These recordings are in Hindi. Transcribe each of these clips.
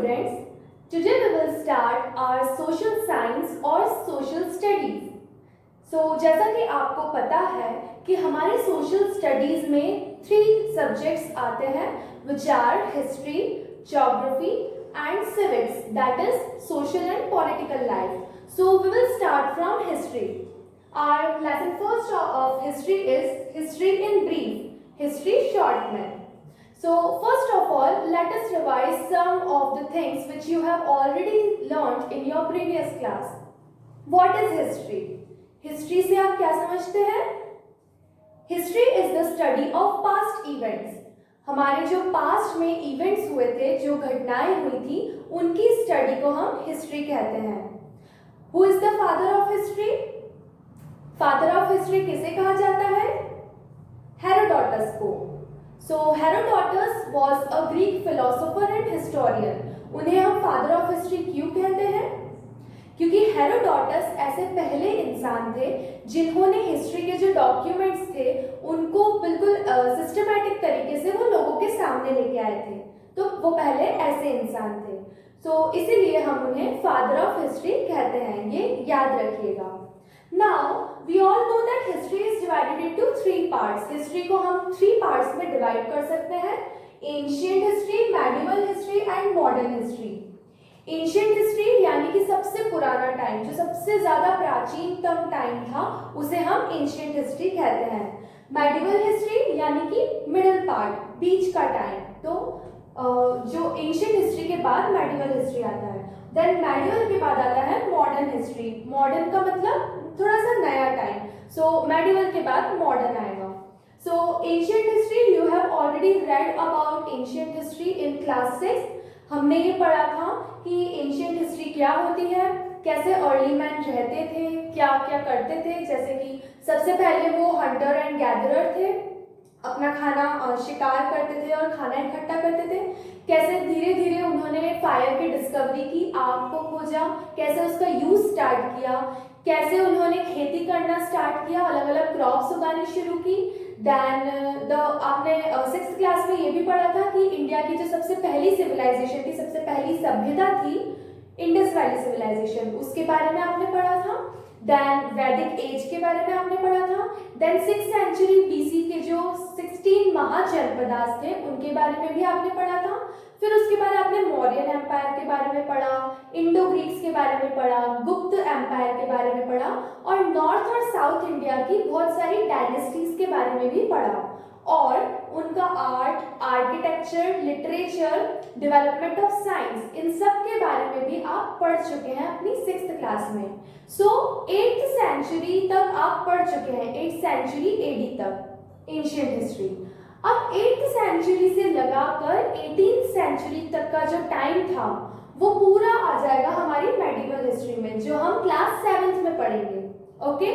students, today we will start our social science और social studies. जैसा कि आपको पता है कि हमारे social studies में 3 subjects आते हैं which are history, geography and civics, that is social and political life. So we will start from history. Our lesson first of history is history in brief, history short में. So first of all, let us revise some of the things which you have already learned in your previous class. What is history? History से आप क्या समझते हैं? History is the study of past events. हमारे जो past में events हुए थे, जो घटनाएं हुई थी, उनकी study को हम history कहते हैं. Who is the father of history? Father of history किसे कहा जाता है? Herodotus को. So Herodotus was a Greek philosopher and historian. उन्हें हम father of history क्यों कहते हैं? क्योंकि हेरोडोटस ऐसे पहले इंसान थे जिन्होंने हिस्ट्री के जो डॉक्यूमेंट्स थे उनको बिल्कुल सिस्टमैटिक तरीके से वो लोगों के सामने लेके आए थे. तो वो पहले ऐसे इंसान थे. इसीलिए हम उन्हें फादर ऑफ हिस्ट्री कहते हैं. ये याद रखिएगा. Now we all know that history is divided into 3 parts. History को हम 3 parts में डिवाइड कर सकते हैं. Ancient history, medieval history and modern history. Ancient history यानी कि सबसे पुराना टाइम, जो सबसे ज्यादा प्राचीनतम टाइम था, उसे हम एंशिएंट हिस्ट्री कहते हैं. मेडिवल हिस्ट्री यानी कि मिडिल पार्ट, बीच का टाइम. जो एंशिएंट हिस्ट्री के बाद मेडिवल हिस्ट्री आता है. देन मेडिवल के बाद आता है मॉडर्न हिस्ट्री. मॉडर्न का मतलब थोड़ा सा नया टाइम. मेडिवल के बाद मॉडर्न आएगा. Ancient history, you have already read about ancient history in class 6. हमने ये पढ़ा था कि एंशिएंट हिस्ट्री क्या होती है, कैसे अर्ली मैन रहते थे, क्या क्या करते थे. जैसे कि सबसे पहले वो हंटर एंड गैदरर थे, अपना खाना शिकार करते थे और खाना इकट्ठा करते थे. कैसे धीरे धीरे उन्होंने फायर की डिस्कवरी की, आग को खोजा, कैसे उसका यूज स्टार्ट किया, कैसे उन्होंने खेती करना स्टार्ट किया, अलग अलग क्रॉप्स उगानी शुरू की. देन आपने 6th क्लास में ये भी पढ़ा था कि इंडिया की जो सबसे पहली सिविलाइजेशन थी, सबसे पहली सभ्यता थी इंडस वैली सिविलाइजेशन, उसके बारे में आपने पढ़ा था. देन वैदिक एज के बारे में आपने पढ़ा था. देन 6th सेंचुरी BC के जो 16 महाजनपदास थे उनके बारे में भी आपने पढ़ा था. फिर उसके बाद आपने मौर्यन एम्पायर के बारे में पढ़ा, इंडो ग्रीक्स के बारे में पढ़ा, गुप्त एम्पायर के बारे में पढ़ा और नॉर्थ और साउथ इंडिया की बहुत सारी डायनेस्टीज के बारे में भी पढ़ा और उनका art, architecture, literature, development of science, इन सब के बारे में भी आप पढ़ चुके हैं अपनी 6th क्लास में. 8th सेंचुरी तक आप पढ़ चुके हैं, 8th सेंचुरी AD तक एंशिएंट हिस्ट्री. अब 8th सेंचुरी से लगाकर 18th सेंचुरी तक का जो टाइम था वो पूरा आ जाएगा हमारी मेडिवल हिस्ट्री में, जो हम क्लास 7th में पढ़ेंगे. Okay,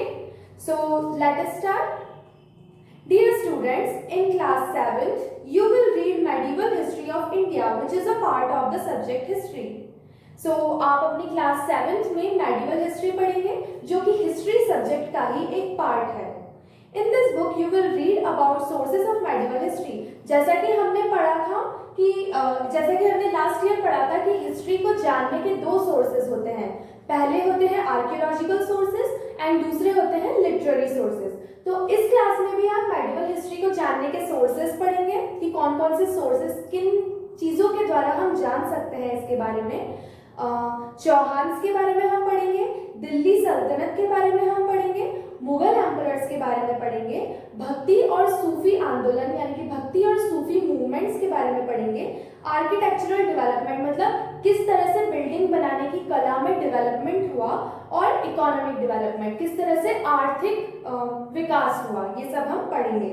let us start. Dear students, in class 7th, you will read medieval history of India, which is a part of the subject history. आप अपनी क्लास 7th में medieval history पढ़ेंगे, जो कि history subject का ही एक part है. In this book, you will read about sources of medieval history. जैसा कि हमने पढ़ा था कि जैसा कि हमने लास्ट ईयर पढ़ा था कि हिस्ट्री को जानने के 2 सोर्सेज होते हैं. पहले होते हैं आर्कियोलॉजिकल सोर्सेज एंड दूसरे होते हैं लिटरेरी सोर्सेज. इस क्लास में भी आप मेडिवल हिस्ट्री को जानने के सोर्सेज पढ़ेंगे कि कौन कौन से सोर्सेज, किन चीज़ों के द्वारा हम जान सकते हैं इसके बारे में. चौहान्स के बारे में हम पढ़ेंगे, दिल्ली सल्तनत के बारे में हम पढ़ेंगे, मुगल एम्परर्स के बारे में पढ़ेंगे, भक्ति और सूफी आंदोलन यानी कि भक्ति और सूफी मूवमेंट्स के बारे में पढ़ेंगे, आर्किटेक्चरल डेवलपमेंट मतलब किस तरह से बिल्डिंग बनाने की कला में डेवलपमेंट हुआ, और इकोनॉमिक डेवलपमेंट किस तरह से आर्थिक विकास हुआ, ये सब हम पढ़ेंगे.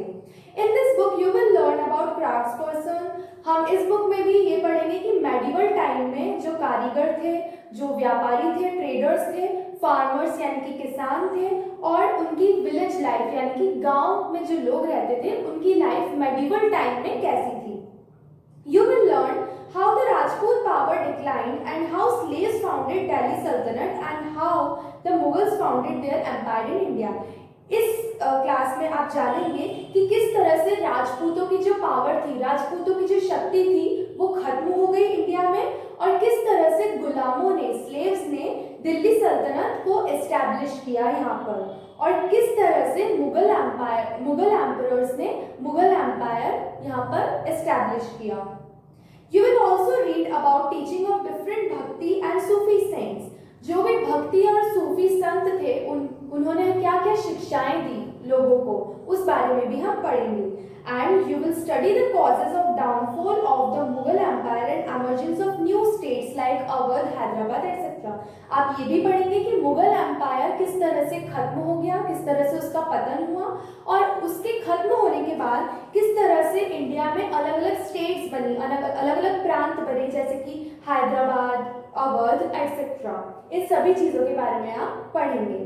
In this book you will learn about crafts person. हम इस बुक में भी ये पढ़ेंगे कि मेडिवल टाइम में जो कारीगर थे, जो व्यापारी थे, ट्रेडर्स थे, फार्मर्स यानी कि किसान थे, और उनकी विलेज लाइफ यानी कि गांव में जो लोग रहते थे उनकी लाइफ मेडिवल टाइम में कैसी थी. You will learn how the Rajput power declined and how slaves founded Delhi Sultanate and how the Mughals founded their empire in India. इस क्लास में आप जानेंगे कि किस तरह से राजपूतों की जो पावर थी, राजपूतों की जो शक्ति थी, वो खत्म हो गई इंडिया में, और किस दिल्ली सल्तनत को एस्टैब्लिश किया यहाँ पर, और किस तरह से मुगल एम्परर्स ने मुगल एम्पायर यहाँ पर एस्टैब्लिश किया। You will also read about teaching of different भक्ति and सूफी saints। जो भी भक्ति और सूफी संत थे उन्होंने क्या क्या शिक्षाएं दी लोगों को, उस बारे में भी हम पढ़ेंगे। And you will study the causes of downfall of the Mughal Empire and emergence of new states like Awadh, Hyderabad, etc. आप ये भी पढ़ेंगे कि मुगल एम्पायर किस तरह से खत्म हो गया, किस तरह से उसका पतन हुआ, और उसके खत्म होने के बाद किस तरह से इंडिया में अलग अलग स्टेट्स बनी, अलग अलग प्रांत बने, जैसे कि हैदराबाद, अवध, etc. इस सभी चीज़ों के बारे में आप पढ़ेंगे।